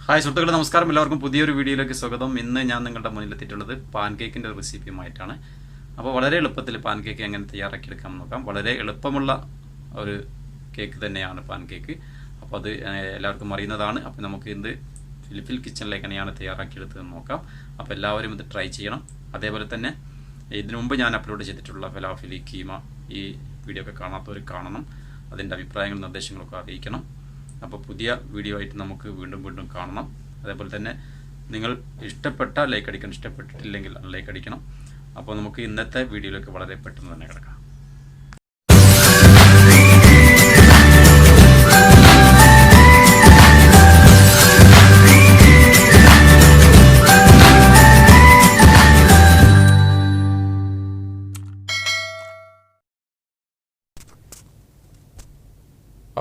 Hi സുഹൃത്തുക്കളെ, നമസ്കാരം. എല്ലാവർക്കും പുതിയൊരു വീഡിയോയിലേക്ക് സ്വാഗതം. ഇന്ന് ഞാൻ നിങ്ങളുടെ മുന്നിലെത്തിയിട്ടുള്ളത് പാൻകേക്കിൻ്റെ റെസിപ്പിയുമായിട്ടാണ്. അപ്പോൾ വളരെ എളുപ്പത്തിൽ പാൻകേക്ക് എങ്ങനെ തയ്യാറാക്കിയെടുക്കാം നോക്കാം. വളരെ എളുപ്പമുള്ള ഒരു കേക്ക് തന്നെയാണ് പാൻകേക്ക്. അപ്പോൾ അത് എല്ലാവർക്കും അറിയുന്നതാണ്. അപ്പോൾ നമുക്ക് ഇത് ഫിൽഫിൽ കിച്ചണിലേക്ക് എങ്ങനെയാണ് തയ്യാറാക്കിയെടുത്തതെന്ന് നോക്കാം. അപ്പോൾ എല്ലാവരും ഇത് ട്രൈ ചെയ്യണം. അതേപോലെ തന്നെ ഇതിനു മുമ്പ് ഞാൻ അപ്ലോഡ് ചെയ്തിട്ടുള്ള ഫലാഫിലി കീമ ഈ വീഡിയോ ഒക്കെ കാണാത്തവർ കാണണം. അതിൻ്റെ അഭിപ്രായങ്ങളും നിർദ്ദേശങ്ങളൊക്കെ അറിയിക്കണം. അപ്പോൾ പുതിയ വീഡിയോ ആയിട്ട് നമുക്ക് വീണ്ടും കാണണം. അതേപോലെ തന്നെ നിങ്ങൾ ഇഷ്ടപ്പെട്ട ലൈക്ക് അടിക്കണം, ഇഷ്ടപ്പെട്ടിട്ടില്ലെങ്കിൽ ലൈക്ക് അടിക്കണം. അപ്പോൾ നമുക്ക് ഇന്നത്തെ വീഡിയോയിലേക്ക് വളരെ പെട്ടെന്ന് തന്നെ കിടക്കാം.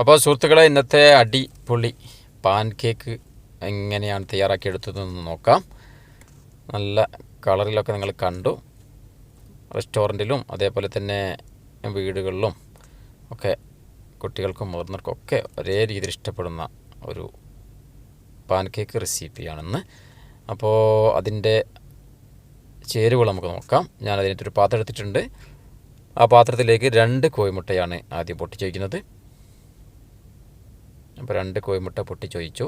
അപ്പോൾ സുഹൃത്തുക്കളെ, ഇന്നത്തെ അടിപൊളി പാൻ കേക്ക് എങ്ങനെയാണ് തയ്യാറാക്കിയെടുത്തതെന്ന് നോക്കാം. നല്ല കളറിലൊക്കെ നിങ്ങൾ കണ്ടു. റെസ്റ്റോറൻറ്റിലും അതേപോലെ തന്നെ വീടുകളിലും ഒക്കെ കുട്ടികൾക്കും മുതിർന്നവർക്കും ഒക്കെ ഒരേ രീതിയിൽ ഇഷ്ടപ്പെടുന്ന ഒരു പാൻ കേക്ക് റെസിപ്പിയാണെന്ന്. അപ്പോൾ അതിൻ്റെ ചേരുവകൾ നമുക്ക് നോക്കാം. ഞാനതിനൊരു പാത്രം എടുത്തിട്ടുണ്ട്. ആ പാത്രത്തിലേക്ക് 2 കോഴിമുട്ടയാണ് ആദ്യം പൊട്ടിച്ച് വയ്ക്കുന്നത്. അപ്പോൾ 2 കോഴിമുട്ട പൊട്ടിച്ചൊഴിച്ചു.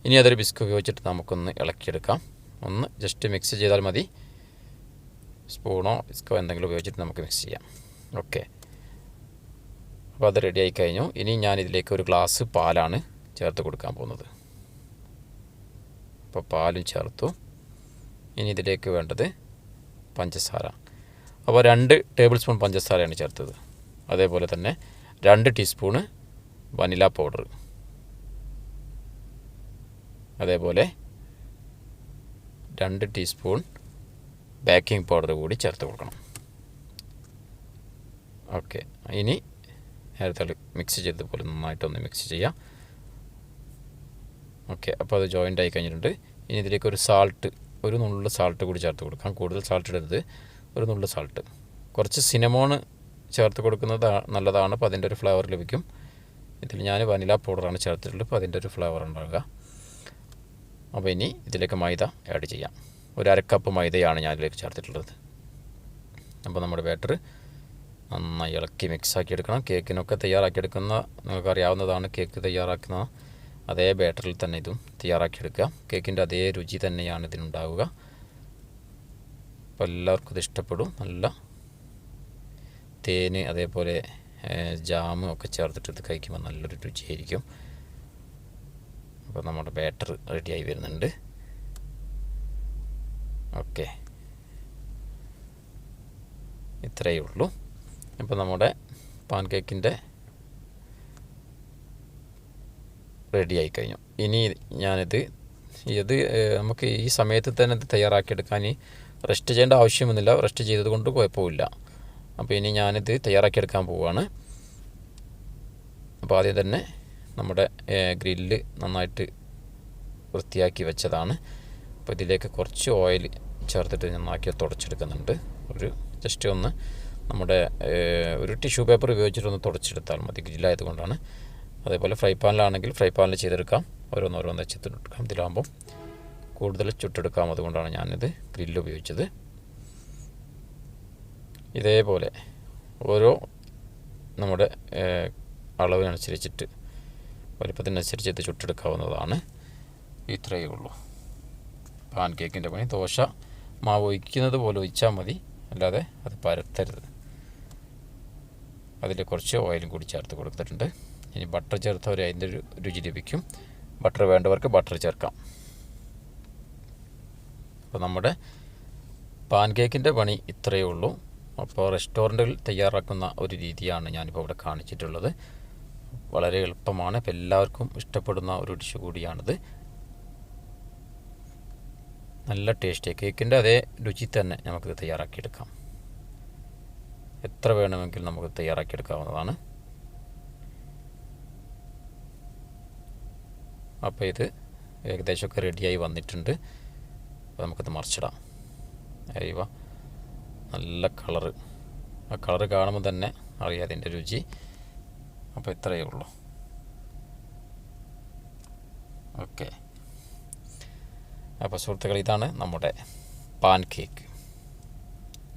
ഇനി അതൊരു ബിസ്ക് ഉപയോഗിച്ചിട്ട് നമുക്കൊന്ന് ഇളക്കിയെടുക്കാം. ഒന്ന് ജസ്റ്റ് മിക്സ് ചെയ്താൽ മതി. സ്പൂണോ ബിസ്കോ എന്തെങ്കിലും ഉപയോഗിച്ചിട്ട് നമുക്ക് മിക്സ് ചെയ്യാം. ഓക്കെ, അപ്പോൾ അത് റെഡി ആയി കഴിഞ്ഞു. ഇനി ഞാനിതിലേക്ക് ഒരു ഗ്ലാസ് പാലാണ് ചേർത്ത് കൊടുക്കാൻ പോകുന്നത്. അപ്പോൾ പാലും ചേർത്തു. ഇനി ഇതിലേക്ക് വേണ്ടത് പഞ്ചസാര. അപ്പോൾ 2 ടേബിൾ സ്പൂൺ പഞ്ചസാരയാണ് ചേർത്തത്. അതേപോലെ തന്നെ 2 ടീസ്പൂണ് വനില പൗഡർ, അതേപോലെ 2 ടീസ്പൂൺ ബേക്കിംഗ് പൗഡർ കൂടി ചേർത്ത് കൊടുക്കണം. ഓക്കെ, ഇനി നേരത്തെ മിക്സ് ചെയ്തതുപോലെ നന്നായിട്ടൊന്ന് മിക്സ് ചെയ്യാം. ഓക്കെ, അപ്പോൾ അത് ജോയിൻ്റ് ആയി കഴിഞ്ഞിട്ടുണ്ട്. ഇനി ഇതിലേക്ക് ഒരു നുള്ളു സാൾട്ട് കൂടി ചേർത്ത് കൊടുക്കാം. കൂടുതൽ സാൾട്ട് ഇടരുത്, ഒരു നുള്ളു സാൾട്ട്. കുറച്ച് സിനമോണ് ചേർത്ത് കൊടുക്കുന്നത് നല്ലതാണ്. അപ്പോൾ അതിൻ്റെ ഒരു ഫ്ലേവർ ലഭിക്കും. ഇതിൽ ഞാൻ വനില പൗഡറാണ് ചേർത്തിട്ടുള്ളത്. അപ്പോൾ അതിൻ്റെ ഒരു ഫ്ലേവർ ഉണ്ടാവുക. അപ്പോൾ ഇനി ഇതിലേക്ക് മൈദ ആഡ് ചെയ്യാം. ഒരു 1/2 കപ്പ് മൈദയാണ് ഞാൻ ഇതിലേക്ക് ചേർത്തിട്ടുള്ളത്. അപ്പോൾ നമ്മുടെ ബാറ്റർ നന്നായി ഇളക്കി മിക്സാക്കി എടുക്കണം. കേക്കിനൊക്കെ തയ്യാറാക്കിയെടുക്കുന്ന നിങ്ങൾക്കറിയാവുന്നതാണ്. കേക്ക് തയ്യാറാക്കുന്ന അതേ ബാറ്ററിൽ തന്നെ ഇതും തയ്യാറാക്കിയെടുക്കുക. കേക്കിൻ്റെ അതേ രുചി തന്നെയാണ് ഇതിനുണ്ടാവുക. അപ്പോൾ എല്ലാവർക്കും ഇത് ഇഷ്ടപ്പെടും. നല്ല തേന് അതേപോലെ ജാമും ഒക്കെ ചേർത്തിട്ട് ഇത് കഴിക്കുമ്പോൾ നല്ലൊരു രുചിയായിരിക്കും. അപ്പോൾ നമ്മുടെ ബാറ്റർ റെഡിയായി വരുന്നുണ്ട്. ഓക്കെ, ഇത്രയേ ഉള്ളൂ. അപ്പോൾ നമ്മുടെ പാൻ കേക്കിൻ്റെ റെഡിയായി കഴിഞ്ഞു. ഇനി ഞാനിത് നമുക്ക് ഈ സമയത്ത് തന്നെ ഇത് തയ്യാറാക്കിയെടുക്കാൻ റെസ്റ്റ് ചെയ്യേണ്ട ആവശ്യമൊന്നുമില്ല. റെസ്റ്റ് ചെയ്തത് കൊണ്ട് കുഴപ്പമില്ല. അപ്പോൾ ഇനി ഞാനിത് തയ്യാറാക്കിയെടുക്കാൻ പോവുകയാണ്. അപ്പോൾ ആദ്യം തന്നെ നമ്മുടെ ഗ്രില്ല് നന്നായിട്ട് വൃത്തിയാക്കി വെച്ചതാണ്. അപ്പോൾ ഇതിലേക്ക് കുറച്ച് ഓയിൽ ചേർത്തിട്ട് നന്നാക്കി തുടച്ചെടുക്കുന്നുണ്ട്. ജസ്റ്റ് ഒന്ന് നമ്മുടെ ഒരു ടിഷ്യൂ പേപ്പർ ഉപയോഗിച്ചിട്ടൊന്ന് തുടച്ചെടുത്താൽ മതി. ഗ്രില്ലായതുകൊണ്ടാണ്. അതേപോലെ ഫ്രൈ പാനിലാണെങ്കിൽ ഫ്രൈ പാനിൽ ചെയ്തെടുക്കാം. ഓരോന്നോരോന്ന് വെച്ചെടുക്കാം. ഇതിലാകുമ്പോൾ കൂടുതൽ ചുട്ടെടുക്കാം. അതുകൊണ്ടാണ് ഞാനിത് ഗ്രില്ല് ഉപയോഗിച്ചത്. ഇതേപോലെ ഓരോ നമ്മുടെ അളവിനനുസരിച്ചിട്ട് വലിപ്പത്തിനനുസരിച്ച് ഇത് ചുട്ടെടുക്കാവുന്നതാണ്. ഇത്രയേ ഉള്ളൂ പാൻ കേക്കിൻ്റെ പണി. ദോശ മാവ് ഒഴിക്കുന്നത് പോലെ ഒഴിച്ചാൽ മതി, അല്ലാതെ അത് പരത്തരുത്. അതിൽ കുറച്ച് ഓയിലും കൂടി ചേർത്ത് കൊടുത്തിട്ടുണ്ട്. ഇനി ബട്ടർ ചേർത്തവർ അതിൻ്റെ ഒരു രുചി ലഭിക്കും. ബട്ടർ വേണ്ടവർക്ക് ബട്ടർ ചേർക്കാം. അപ്പോൾ നമ്മുടെ പാൻ കേക്കിൻ്റെ പണി ഇത്രയേ ഉള്ളൂ. അപ്പോൾ റെസ്റ്റോറൻറ്റിൽ തയ്യാറാക്കുന്ന ഒരു രീതിയാണ് ഞാനിപ്പോൾ ഇവിടെ കാണിച്ചിട്ടുള്ളത്. വളരെ എളുപ്പമാണ്. അപ്പോൾ എല്ലാവർക്കും ഇഷ്ടപ്പെടുന്ന ഒരു ഡിഷ് കൂടിയാണിത്. നല്ല ടേസ്റ്റ്. കേക്കിൻ്റെ അതേ രുചി തന്നെ നമുക്കിത് തയ്യാറാക്കിയെടുക്കാം. എത്ര വേണമെങ്കിലും നമുക്ക് തയ്യാറാക്കിയെടുക്കാവുന്നതാണ്. അപ്പോൾ ഇത് ഏകദേശമൊക്കെ റെഡിയായി വന്നിട്ടുണ്ട്. അപ്പോൾ നമുക്കത് മറിച്ചിടാം. അയവ നല്ല കളറ്. ആ കളറ് കാണുമ്പോൾ തന്നെ അറിയാം അതിൻ്റെ രുചി. അപ്പോൾ ഇത്രയേ ഉള്ളൂ. ഓക്കെ, അപ്പോൾ സുഹൃത്തുക്കൾ, ഇതാണ് നമ്മുടെ പാൻ കേക്ക്.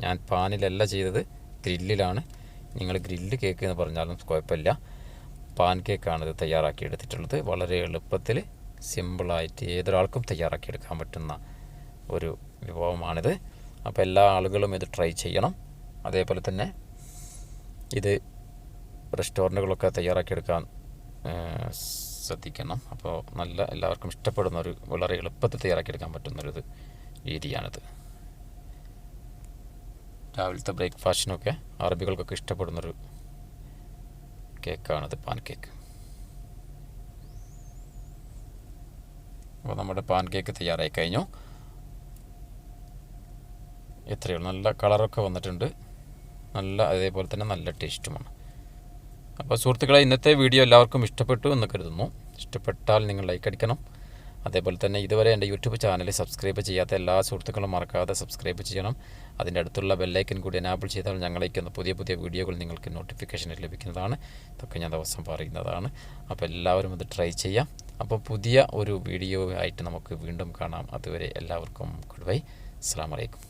ഞാൻ പാനിലല്ല ചെയ്തത്, ഗ്രില്ലിലാണ്. നിങ്ങൾ ഗ്രില്ല് കേക്ക് എന്ന് പറഞ്ഞാലും കുഴപ്പമില്ല. പാൻ കേക്കാണിത് തയ്യാറാക്കി എടുത്തിട്ടുള്ളത്. വളരെ എളുപ്പത്തിൽ സിമ്പിളായിട്ട് ഏതൊരാൾക്കും തയ്യാറാക്കിയെടുക്കാൻ പറ്റുന്ന ഒരു വിഭവമാണിത്. അപ്പോൾ എല്ലാ ആളുകളും ഇത് ട്രൈ ചെയ്യണം. അതേപോലെ തന്നെ ഇത് റെസ്റ്റോറൻറ്റുകളൊക്കെ തയ്യാറാക്കിയെടുക്കാൻ ശ്രദ്ധിക്കണം. അപ്പോൾ എല്ലാവർക്കും ഇഷ്ടപ്പെടുന്ന വളരെ എളുപ്പത്തിൽ തയ്യാറാക്കിയെടുക്കാൻ പറ്റുന്നൊരു രീതിയാണിത്. രാവിലത്തെ ബ്രേക്ക്ഫാസ്റ്റിനൊക്കെ അറബികൾക്കൊക്കെ ഇഷ്ടപ്പെടുന്നൊരു കേക്കാണിത്, പാൻ കേക്ക്. അപ്പോൾ നമ്മുടെ പാൻ കേക്ക് തയ്യാറായി കഴിഞ്ഞു. എത്രയുള്ളൂ, നല്ല കളറൊക്കെ വന്നിട്ടുണ്ട്, അതേപോലെ തന്നെ നല്ല ടേസ്റ്റുമാണ്. അപ്പോൾ സുഹൃത്തുക്കളെ, ഇന്നത്തെ വീഡിയോ എല്ലാവർക്കും ഇഷ്ടപ്പെട്ടു എന്ന് കരുതുന്നു. ഇഷ്ടപ്പെട്ടാൽ നിങ്ങൾ ലൈക്ക് അടിക്കണം. അതേപോലെ തന്നെ ഇതുവരെ എൻ്റെ യൂട്യൂബ് ചാനൽ സബ്സ്ക്രൈബ് ചെയ്യാത്ത എല്ലാ സുഹൃത്തുക്കളും മറക്കാതെ സബ്സ്ക്രൈബ് ചെയ്യണം. അതിൻ്റെ അടുത്തുള്ള ബെല്ലൈക്കൻ കൂടി എനാബിൾ ചെയ്താൽ ഞങ്ങളേക്കുന്ന പുതിയ വീഡിയോകൾ നിങ്ങൾക്ക് നോട്ടിഫിക്കേഷൻ ലഭിക്കുന്നതാണ്. ഇതൊക്കെ ഞാൻ ദിവസം പറയുന്നതാണ്. അപ്പോൾ എല്ലാവരും ഇത് ട്രൈ ചെയ്യാം. അപ്പോൾ പുതിയ ഒരു വീഡിയോ ആയിട്ട് നമുക്ക് വീണ്ടും കാണാം. അതുവരെ എല്ലാവർക്കും ഗുഡ് ബൈ. അസ്സലാമു അലൈക്കും.